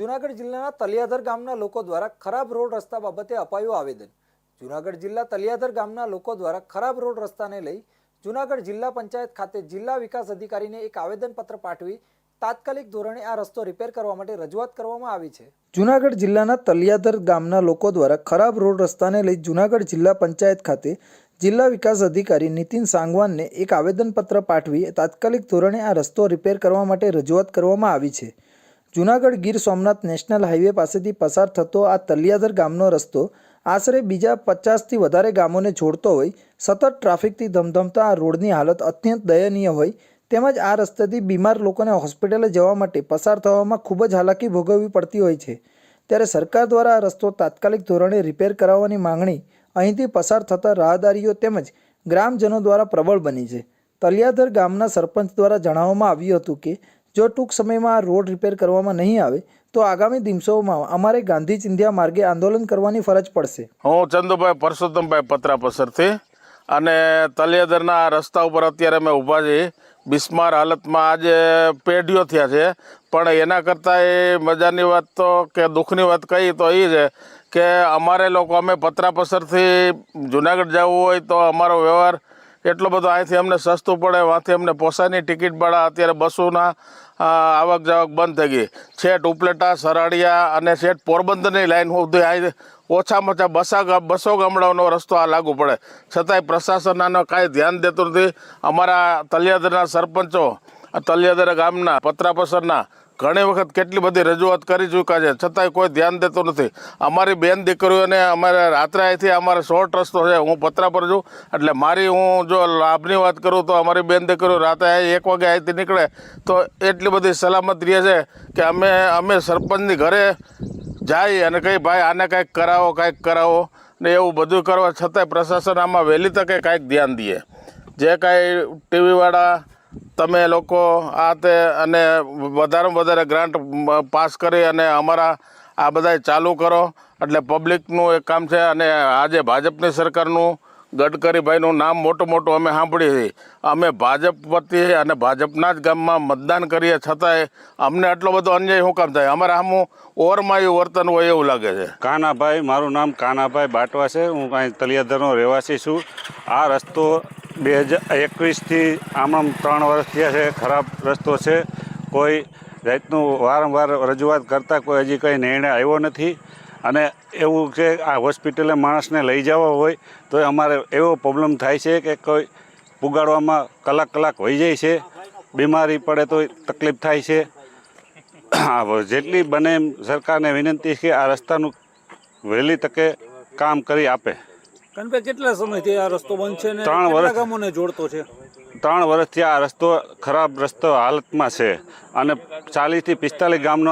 જૂનાગઢ જિલ્લાના તલિયાધર ગામના લોકો દ્વારા ખરાબ રોડ રસ્તા બાબતે અપાયું આવેદન। જૂનાગઢ જિલ્લા તલિયાધર ગામના લોકો દ્વારા ખરાબ રોડ રસ્તાને લઈ જૂનાગઢ જિલ્લા પંચાયત ખાતે જિલ્લા વિકાસ અધિકારીને એક આવેદનપત્ર પાઠવી તાત્કાલિક ધોરણે આ રસ્તો રિપેર કરવા માટે રજૂઆત કરવામાં આવી છે। જૂનાગઢ જિલ્લાના તલિયાધર ગામના લોકો દ્વારા ખરાબ રોડ રસ્તાને લઈ જૂનાગઢ જિલ્લા પંચાયત ખાતે જિલ્લા વિકાસ અધિકારી નીતિન સાંગવાનને એક આવેદનપત્ર પાઠવી તાત્કાલિક ધોરણે આ રસ્તો રિપેર કરવા માટે રજૂઆત કરવામાં આવી છે। જૂનાગઢ ગીર સોમનાથ નેશનલ હાઈવે પાસેથી પસાર થતો આ તલિયાધર ગામનો રસ્તો આશરે બીજા 50થી વધારે ગામોને જોડતો હોય સતત ટ્રાફિકથી ધમધમતા આ રોડની હાલત અત્યંત દયનીય હોય તેમજ આ રસ્તેથી બીમાર લોકોને હોસ્પિટલે જવા માટે પસાર થવામાં ખૂબ જ હાલાકી ભોગવવી પડતી હોય છે। ત્યારે સરકાર દ્વારા આ રસ્તો તાત્કાલિક ધોરણે રિપેર કરાવવાની માંગણી અહીંથી પસાર થતા રાહદારીઓ તેમજ ગ્રામજનો દ્વારા પ્રબળ બની છે। તલિયાધર ગામના સરપંચ દ્વારા જણાવવામાં આવ્યું હતું કે જો ટૂંક સમયમાં આ રોડ રિપેર કરવામાં નહીં આવે તો આગામી દિવસોમાં અમારે ગાંધી ચિંધ્યા માર્ગે આંદોલન કરવાની ફરજ પડશે। હું ચંદુભાઈ પરસોત્તમભાઈ પત્રાપસરથી અને તલિયાધરના રસ્તા ઉપર અત્યારે અમે ઊભા છીએ। બિસ્માર હાલતમાં આજે પેઢીઓ થયા છે, પણ એના કરતાં એ મજાની વાત તો કે દુઃખની વાત કહી તો એ છે કે અમારે લોકો અમે પત્રાપસરથી જુનાગઢ જવું હોય તો અમારો વ્યવહાર એટલો બધો અહીંથી અમને સસ્તું પડે, વાંથી અમને પોસાયની ટિકિટ ભાડા અત્યારે બસોના આવક જાવક બંધ થઈ ગઈ। છેટ ઉપલેટા સરાડિયા અને છેટ પોરબંદરની લાઈન સુધી અહીં ઓછામાં ઓછા 200 ગામડાઓનો રસ્તો આ લાગુ પડે, છતાંય પ્રશાસન આનો કાંઈ ધ્યાન દેતું નથી। અમારા તલિયાધરના સરપંચો તલિયાધર ગામના પત્રાપસરના ઘણી વખત કેટલી બધી રજૂઆત કરી ચૂક્યા છે, છતાંય કોઈ ધ્યાન દેતું નથી। અમારી બેન દીકરીઓને અમારે રાત્રે અહીંથી અમારે શોર્ટ રસ્તો છે, હું પત્રાપર છું એટલે હું જો લાભની વાત કરું તો અમારી બેન દીકરીઓ રાતે 1 વાગે અહીંથી નીકળે તો એટલી બધી સલામત રહે છે કે અમે સરપંચની ઘરે જાય અને કહી ભાઈ આને કાંઈક કરાવો ને એવું બધું કરવા છતાંય પ્રશાસન આમાં વહેલી તકે કાંઈક ધ્યાન દે। જે કાંઈ ટીવીવાળા તમે લોકો આ તે અને વધારેમાં વધારે ગ્રાન્ટ પાસ કરી અને અમારા આ બધા ચાલુ કરો એટલે પબ્લિકનું એક કામ છે। અને આજે ભાજપની સરકારનું ગડકરીભાઈનું નામ મોટું અમે સાંભળીએ છીએ। અમે ભાજપ વતી અને ભાજપના જ ગામમાં મતદાન કરીએ છતાંય અમને આટલો બધો અન્યાય શું કામ થાય? અમારા સામું ઓરમાયું વર્તન હોય એવું લાગે છે। કાનાભાઈ, મારું નામ કાનાભાઈ બાટવા છે, હું અહીં તલિયાધરનો રહેવાસી છું। આ રસ્તો 2021થી આમ 3 વર્ષ થયા છે, ખરાબ રસ્તો છે। કોઈ જાતનું વારંવાર રજૂઆત કરતાં કોઈ હજી કંઈ નિર્ણય આવ્યો નથી। અને એવું છે આ હોસ્પિટલે માણસને લઈ જવા હોય તો અમારે એવો પ્રોબ્લેમ થાય છે કે કોઈ પુગાડવામાં કલાક વહી જાય છે, બીમારી પડે તો તકલીફ થાય છે। જેટલી બને એમ સરકારને વિનંતી છે કે આ રસ્તાનું વહેલી તકે કામ કરી આપે। કેટલા સમયથી આ રસ્તો બંધ છે ને 3 વર્ષ ગામોને જોડતો છે? 3 વર્ષથી આ રસ્તો ખરાબ હાલતમાં છે અને 40થી 45 ગામનો